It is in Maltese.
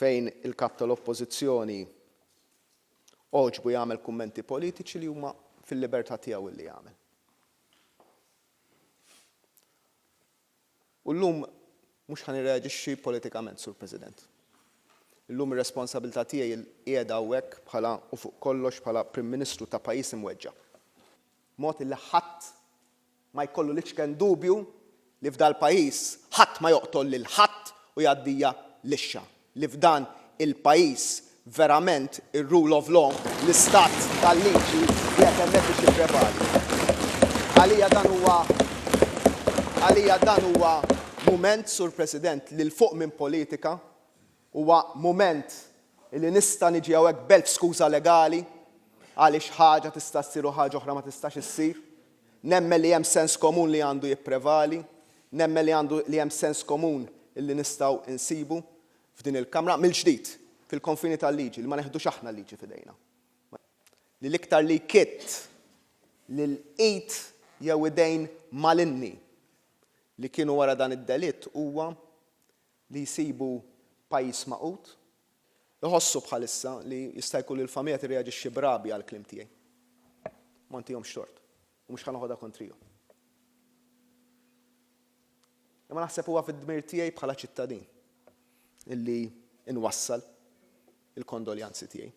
fejn il-kap tal-oppożizzjoni oġbu jagħmel kummenti politiċi li huma fil-libertà tiegħu li jagħmel. U llum mhux ħanirreaġixxi politikament, Sur President. Illum ir-responsabilità tiegħi qiegħda hawnhekk bħala u fuq kollox bħala Prim Ministru ta' pajjiż imweġġa'. Mod li ħadd ma jkollu l-iċken dubju li f'dal pajjiż ħadd ma joqtol lil ħadd u jgħaddija lixxa. Li f'dan il-pajjiż verament ir-rule of law, l-istat tal-liġi qiegħed hemmhekk biex jipprevali. Għalija dan huwa mument, Sur President, li l-fuq minn politika huwa mument li nista' niġi hawnhekk b'elf skuża legali għaliex ħaġa tista' ssir u ħaġa oħra ma tistax issir. Nemmen li hemm sens komun li għandu jipprevali, nemmen li hemm sens komun li nistgħu insibu f'din il-Kamra mill-ġdid fil-konfini tal-liġi li ma neħdux aħna l-liġi f'idejna. Li l-iktar li kitt lil qid jew idejn malinni li kienu wara dan id-delitt huwa li jsibu pajjiż maqut, iħossu bħalissa li jista' jkun il-familja tirreaġixxi brabi għall-kliem tiegħi. Ma ntihomx tort u mhux ħanoħodha kontrihom. Imma naħseb huwa fid-dmir tiegħi bħala ċittadin illi inwassal il-kondoljanzi tiegħi.